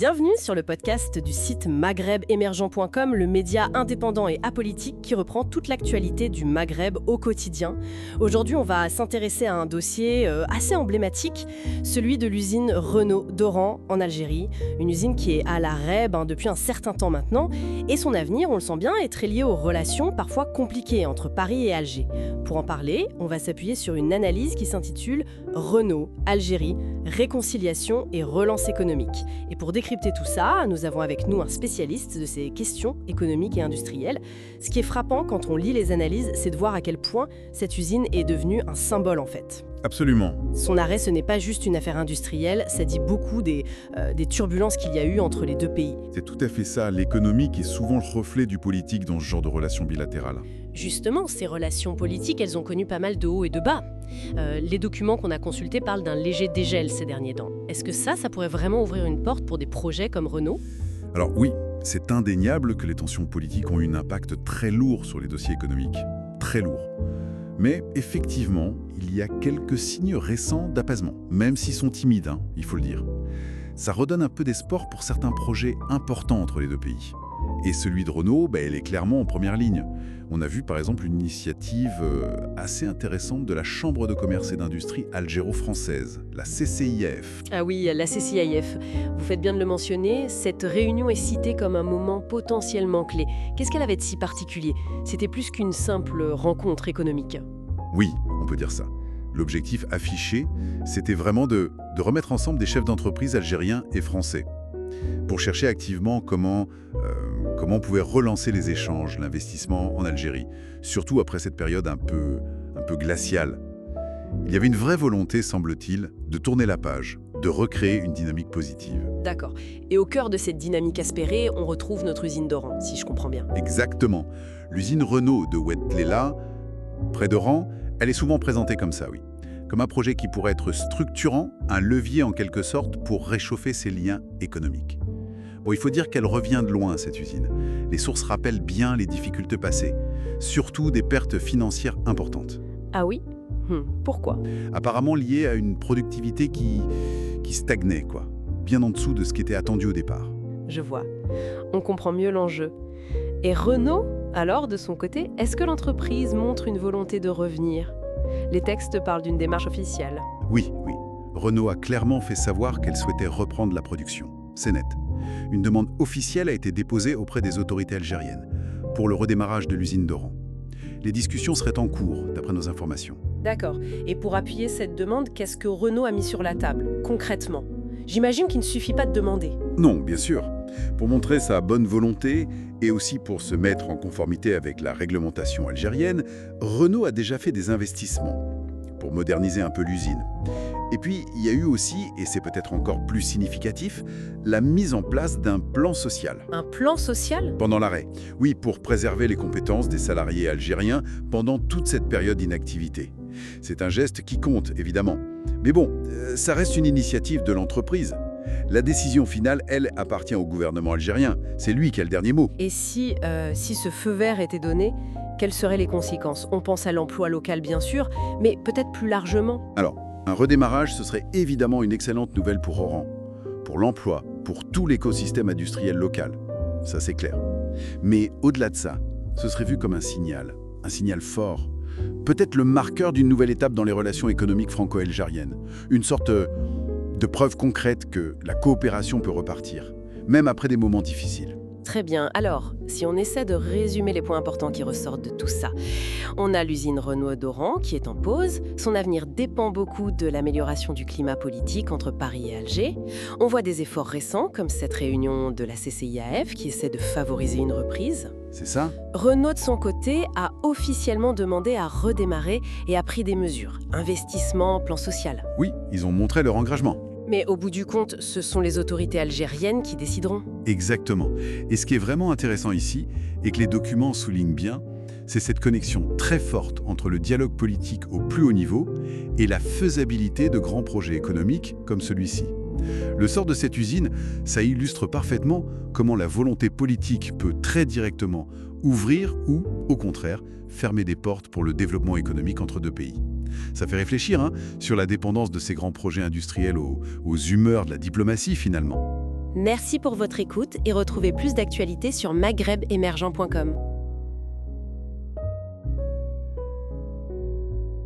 Bienvenue sur le podcast du site maghrebemergent.com, le média indépendant et apolitique qui reprend toute l'actualité du Maghreb au quotidien. Aujourd'hui, on va s'intéresser à un dossier assez emblématique, celui de l'usine Renault d'Oran en Algérie, une usine qui est à l'arrêt depuis un certain temps maintenant, et son avenir, on le sent bien, est très lié aux relations parfois compliquées entre Paris et Alger. Pour en parler, on va s'appuyer sur une analyse qui s'intitule « Renault, Algérie, réconciliation et relance économique ». Et pour décrypter tout ça, nous avons avec nous un spécialiste de ces questions économiques et industrielles. Ce qui est frappant quand on lit les analyses, c'est de voir à quel point cette usine est devenue un symbole en fait. Absolument. Son arrêt, ce n'est pas juste une affaire industrielle, ça dit beaucoup des turbulences qu'il y a eu entre les deux pays. C'est tout à fait ça, l'économie qui est souvent le reflet du politique dans ce genre de relations bilatérales. Justement, ces relations politiques, elles ont connu pas mal de hauts et de bas. Les documents qu'on a consultés parlent d'un léger dégel ces derniers temps. Est-ce que ça pourrait vraiment ouvrir une porte pour des projets comme Renault ? Alors oui, c'est indéniable que les tensions politiques ont eu un impact très lourd sur les dossiers économiques. Très lourd. Mais effectivement, il y a quelques signes récents d'apaisement, même s'ils sont timides, il faut le dire. Ça redonne un peu d'espoir pour certains projets importants entre les deux pays. Et celui de Renault, elle est clairement en première ligne. On a vu par exemple une initiative assez intéressante de la Chambre de commerce et d'industrie algéro-française, la CCIF. Ah oui, la CCIF. Vous faites bien de le mentionner, cette réunion est citée comme un moment potentiellement clé. Qu'est-ce qu'elle avait de si particulier ? C'était plus qu'une simple rencontre économique. Oui, on peut dire ça. L'objectif affiché, c'était vraiment de remettre ensemble des chefs d'entreprise algériens et français pour chercher activement comment on pouvait relancer les échanges, l'investissement en Algérie, surtout après cette période un peu glaciale. Il y avait une vraie volonté, semble-t-il, de tourner la page, de recréer une dynamique positive. D'accord. Et au cœur de cette dynamique aspérée, on retrouve notre usine d'Oran, si je comprends bien. Exactement. L'usine Renault de Oued-Tlela, près d'Oran, elle est souvent présentée comme ça, oui. Comme un projet qui pourrait être structurant, un levier en quelque sorte pour réchauffer ces liens économiques. Bon, il faut dire qu'elle revient de loin, cette usine. Les sources rappellent bien les difficultés passées, surtout des pertes financières importantes. Ah oui ? Pourquoi ? Apparemment liées à une productivité qui stagnait, bien en dessous de ce qui était attendu au départ. Je vois. On comprend mieux l'enjeu. Et Renault, alors, de son côté, est-ce que l'entreprise montre une volonté de revenir ? Les textes parlent d'une démarche officielle. Oui. Renault a clairement fait savoir qu'elle souhaitait reprendre la production. C'est net. Une demande officielle a été déposée auprès des autorités algériennes pour le redémarrage de l'usine d'Oran. Les discussions seraient en cours, d'après nos informations. D'accord. Et pour appuyer cette demande, qu'est-ce que Renault a mis sur la table, concrètement ? J'imagine qu'il ne suffit pas de demander. Non, bien sûr. Pour montrer sa bonne volonté et aussi pour se mettre en conformité avec la réglementation algérienne, Renault a déjà fait des investissements pour moderniser un peu l'usine. Et puis, il y a eu aussi, et c'est peut-être encore plus significatif, la mise en place d'un plan social. Un plan social ? Pendant l'arrêt. Oui, pour préserver les compétences des salariés algériens pendant toute cette période d'inactivité. C'est un geste qui compte, évidemment. Mais bon, ça reste une initiative de l'entreprise. La décision finale, elle, appartient au gouvernement algérien. C'est lui qui a le dernier mot. Et si ce feu vert était donné, quelles seraient les conséquences ? On pense à l'emploi local, bien sûr, mais peut-être plus largement. Alors, un redémarrage, ce serait évidemment une excellente nouvelle pour Oran, pour l'emploi, pour tout l'écosystème industriel local. Ça, c'est clair. Mais au-delà de ça, ce serait vu comme un signal fort. Peut-être le marqueur d'une nouvelle étape dans les relations économiques franco-algériennes. Une sorte de preuve concrète que la coopération peut repartir, même après des moments difficiles. Très bien. Alors, si on essaie de résumer les points importants qui ressortent de tout ça, on a l'usine Renault d'Oran qui est en pause. Son avenir dépend beaucoup de l'amélioration du climat politique entre Paris et Alger. On voit des efforts récents, comme cette réunion de la CCIF qui essaie de favoriser une reprise. C'est ça ? Renault, de son côté, a officiellement demandé à redémarrer et a pris des mesures. Investissement, plan social. Oui, ils ont montré leur engagement. Mais au bout du compte, ce sont les autorités algériennes qui décideront. Exactement. Et ce qui est vraiment intéressant ici, et que les documents soulignent bien, c'est cette connexion très forte entre le dialogue politique au plus haut niveau et la faisabilité de grands projets économiques comme celui-ci. Le sort de cette usine, ça illustre parfaitement comment la volonté politique peut très directement ouvrir ou, au contraire, fermer des portes pour le développement économique entre deux pays. Ça fait réfléchir sur la dépendance de ces grands projets industriels aux humeurs de la diplomatie finalement. Merci pour votre écoute et retrouvez plus d'actualités sur maghrebemergent.com.